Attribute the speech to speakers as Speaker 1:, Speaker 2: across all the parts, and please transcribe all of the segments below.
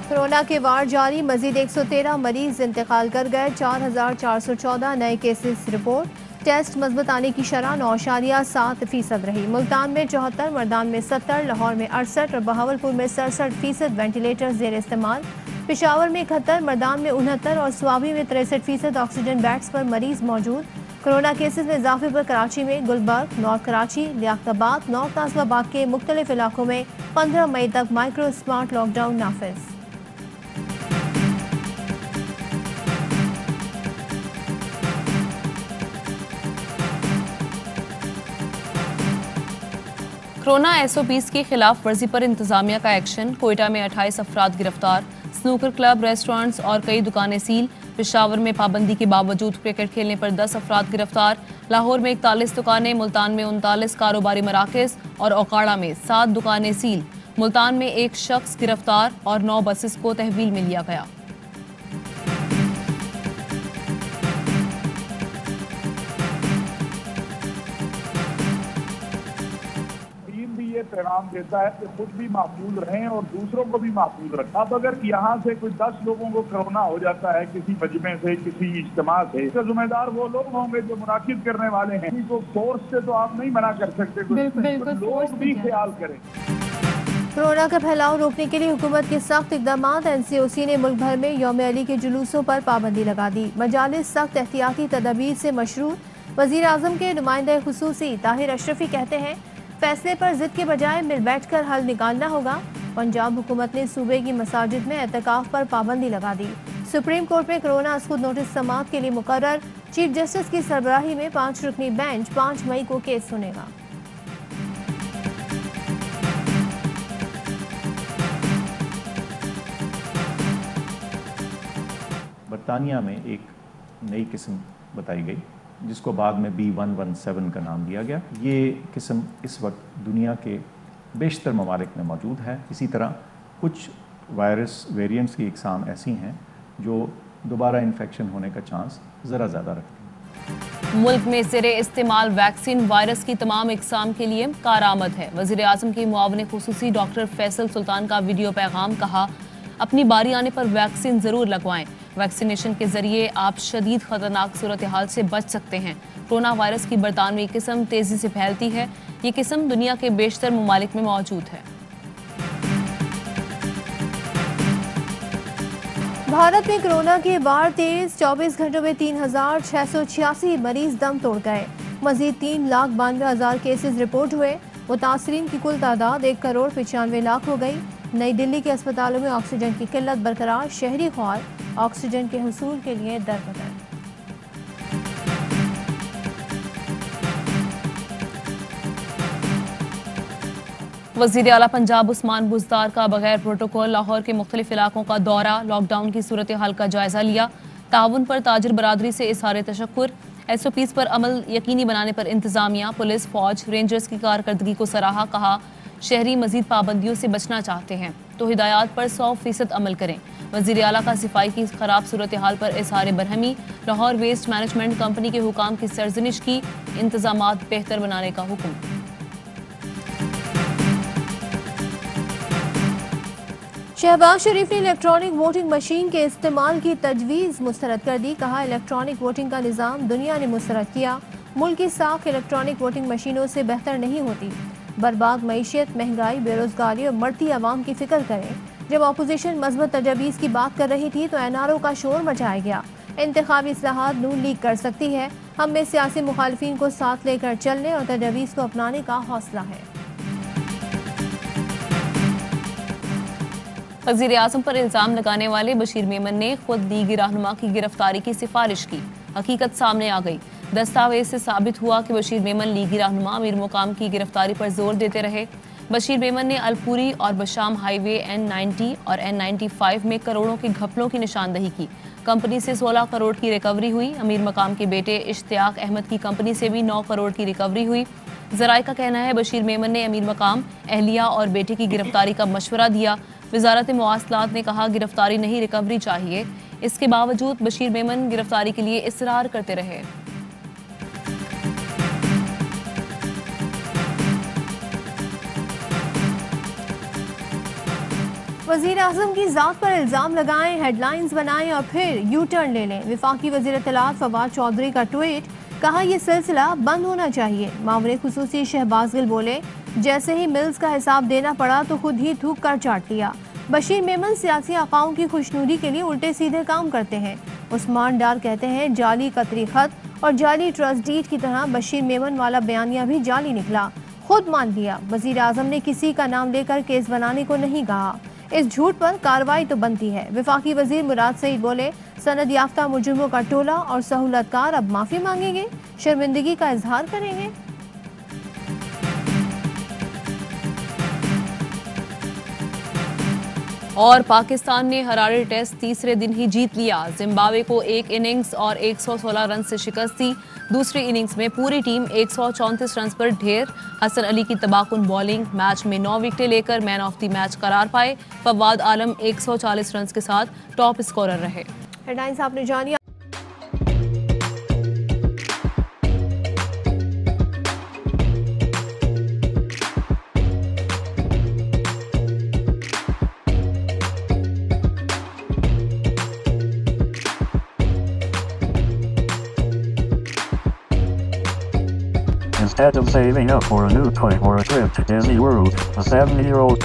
Speaker 1: Corona के वार जारी, मजीद 113 मरीज इंतकाल कर गए। 4414 नए केसेस रिपोर्ट। टेस्ट मजबूत आने की शरह 9.7% रही। मुल्तान में 74, मर्दान में 70, लाहौर में 68 और बहावलपुर में 67% वेंटिलेटर जेर इस्तेमाल। पेशावर में 71, मर्दान में 69 और स्वाबी में 63% ऑक्सीजन बेड्स पर मरीज मौजूद। कोरोना केसेस में इजाफे पर कराची में गुलबर्ग, नॉर्थ कराची, लियाकताबाद, नॉर्थ नाजिबाबाद के मुख्तलिफ इलाकों में 15 मई तक माइक्रो स्मार्ट लॉकडाउन नाफिज।
Speaker 2: कोरोना SOPs की खिलाफ वर्जी पर इंतजामिया का एक्शन। कोयटा में 28 अफराद गिरफ्तार। स्नूकर क्लब, रेस्टोरेंट्स और कई दुकानें सील। पेशावर में पाबंदी के बावजूद क्रिकेट खेलने पर 10 अफराद गिरफ्तार। लाहौर में 41 दुकानें, मुल्तान में 39 कारोबारी मराकज़ और ओकाड़ा में 7 दुकानें सील। मुल्तान में 1 शख्स गिरफ्तार और 9 बसेस को तहवील में लिया गया।
Speaker 3: पैगाम देता है कि खुद भी महफूज रहें और दूसरों को भी महफूज रखें। अब अगर यहाँ से कोई 10 लोगों को कोरोना हो जाता है किसी मजमे से, किसी इज्तिमा से, इसका जिम्मेदार वो लोग होंगे जो मुनाकिद करने वाले हैं। किसी को फोर्स से तो आप नहीं मना कर सकते, कुछ लोग भी ख्याल करें।
Speaker 1: कोरोना का फैलाव रोकने के लिए हुकूमत के सख्त इकदाम। NCOC ने मुल्क भर में यौम अली के जुलूसों पर पाबंदी लगा दी। मजालिस सख्त एहतियाती तदाबीर से मशरूत। वजीर आजम के नुमाइंदे खुसूसी ताहिर अशरफी कहते हैं, फैसले पर जिद के बजाय मिल बैठकर हल निकालना होगा। पंजाब हुकूमत ने सूबे की मसाजिद में एतकाफ पर पाबंदी लगा दी। सुप्रीम कोर्ट में कोरोना अस्कुद नोटिस समाअत के लिए मुकर्रर। चीफ जस्टिस की सरबराही में 5 रुकनी बेंच 5 मई को केस सुनेगा।
Speaker 4: बरतानिया में एक नई किस्म बताई गई जिसको बाद में B117 का नाम दिया गया। ये किस्म इस वक्त दुनिया के बेशतर ममालिक में मौजूद है। इसी तरह कुछ वायरस वेरिएंट्स की इकसाम ऐसी हैं जो दोबारा इन्फेक्शन होने का चांस ज़रा ज़्यादा रखती हैं।
Speaker 2: मुल्क में ज़ेरे इस्तेमाल वैक्सीन वायरस की तमाम इकसाम के लिए कारआमद है। वज़ीर आज़म के मुआविन खुसूसी डॉक्टर फैसल सुल्तान का वीडियो पैगाम, कहा अपनी बारी आने पर वैक्सीन ज़रूर लगवाएं। वैक्सीनेशन के जरिए आप शदीद खतरनाक सूरत हाल से बच सकते हैं। कोरोना वायरस की बरतानवी किस्म तेजी से फैलती है। ये किस्म दुनिया के बेशतर ममालिक में मौजूद है।
Speaker 1: भारत में कोरोना के वार तेज। 24 घंटों में 3686 मरीज दम तोड़ गए। मजीद 3,92,000 केसेस रिपोर्ट हुए। मुतासरीन की कुल तादाद 1,95,00,000 हो गई। नई दिल्ली के अस्पतालों में ऑक्सीजन की किल्लत बरकरार। शहरी ख्वार ऑक्सीजन के हुसूल के लिए दर बदर।
Speaker 2: वज़ीर आला पंजाब उस्मान बुज़दार का बगैर प्रोटोकॉल लाहौर के मुख्तलिफ इलाकों का दौरा। लॉकडाउन की सूरत हाल का जायजा लिया। ताउन पर ताजिर बरादरी से इज़हार तशक्कुर। SOPs पर अमल यकीनी बनाने पर इंतजामिया, पुलिस, फौज, रेंजर्स की कारकर्दगी को सराहा। कहा शहरी मजीद पाबंदियों से बचना चाहते हैं तो हिदायत पर 100% अमल करें। वज़ीर आला का सिफाई की खराब सूरत हाल पर इज़हार बरहमी। लाहौर वेस्ट मैनेजमेंट कंपनी के हुकाम की सरजनिश की। इंतजामात बेहतर बनाने का हुक्म।
Speaker 1: शहबाज शरीफ ने इलेक्ट्रॉनिक वोटिंग मशीन के इस्तेमाल की तजवीज़ मुस्तरद कर दी। कहा इलेक्ट्रॉनिक वोटिंग का निज़ाम दुनिया ने मुस्तरद किया। मुल्क की साख इलेक्ट्रॉनिक वोटिंग मशीनों से बेहतर नहीं होती। बर्बाद मईशत, महंगाई, बेरोजगारी और मरती आवाम की फिक्र करें। जब अपोजिशन मजबूत तजावीज़ की बात कर रही थी तो NRO का शोर मचाया गया। इंतखाबी इस्लाहात नून लीग कर सकती है। हम में सियासी मुखालिफिन को साथ लेकर चलने और तजावीज़ को अपनाने का हौसला है।
Speaker 2: वज़ीर आज़म पर इल्ज़ाम लगाने वाले बशीर मेमन ने खुद लीगी रहनुमा की गिरफ्तारी की सिफारिश की। हकीकत सामने आ गई। दस्तावेज से साबित हुआ कि बशीर मेमन लीगी रहनुमा अमीर मुकाम की गिरफ्तारी पर जोर देते रहे। बशीर मेमन ने अलपुरी और बशाम हाईवे N90 और N95 में करोड़ों के घपलों की निशानदही की। कंपनी से 16 करोड़ की रिकवरी हुई। अमीर मकाम के बेटे इश्तियाक अहमद की कंपनी से भी 9 करोड़ की रिकवरी हुई। ज़राए का कहना है बशीर मेमन ने अमीर मकाम, अहलिया और बेटे की गिरफ्तारी का मशवरा दिया। वजारत मवासलात ने कहा गिरफ्तारी नहीं रिकवरी चाहिए। इसके बावजूद बशीर मेमन गिरफ्तारी के लिए इसरार करते रहे।
Speaker 1: वज़ीर आज़म की ज़ात पर इल्ज़ाम लगाएं, हेडलाइंस बनाएं और फिर यू टर्न ले लें। वफाकी वज़ीर इत्तलात फवाद चौधरी का ट्वीट, कहा यह सिलसिला बंद होना चाहिए। मामले खुसूसी शहबाज गिल बोले, जैसे ही मिल्स का हिसाब देना पड़ा तो खुद ही थूक कर चाट लिया। बशीर मेमन सियासी आकाओं की खुशनुदी के लिए उल्टे सीधे काम करते हैं। उस्मान डार कहते हैं जाली कतरी खत और जाली ट्रस्ट डीड की तरह बशीर मेमन वाला बयानिया भी जाली निकला, खुद मान लिया। वज़ीर आज़म ने किसी का नाम लेकर केस बनाने को नहीं कहा। इस झूठ पर कार्रवाई तो बनती है। वफाकी वज़ीर मुराद सईद बोले, सनद याफ्ता मुजरिमों का टोला और सहूलतकार अब माफ़ी मांगेंगे, शर्मिंदगी का इजहार करेंगे।
Speaker 2: और पाकिस्तान ने हरारे टेस्ट तीसरे दिन ही जीत लिया। जिम्बाब्वे को एक इनिंग्स और 116 रन से शिकस्त दी। दूसरी इनिंग्स में पूरी टीम 134 रन पर ढेर। हसन अली की तबाकुन बॉलिंग मैच में 9 विकेटें लेकर मैन ऑफ द मैच करार पाए। फवाद आलम 140 रन के साथ टॉप स्कोरर रहे।
Speaker 1: हेडलाइंस आपने जानी।
Speaker 5: Instead of saving up for a new toy or a trip to Disney World, a 70-year-old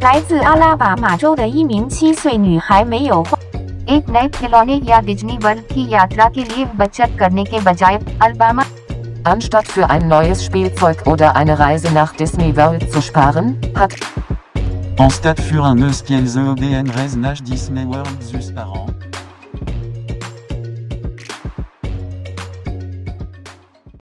Speaker 6: 来自阿拉巴马州的一名7岁女孩没有花 एक नए खिलौने या डिज्नी वर्ल्ड की यात्रा के लिए बचत करने के बजाय Alabama
Speaker 7: Anstatt für ein neues Spielzeug oder eine Reise nach Disney World zu sparen, hat
Speaker 8: En stade für un eus kiel ze ODN reznach Disney World zus par an.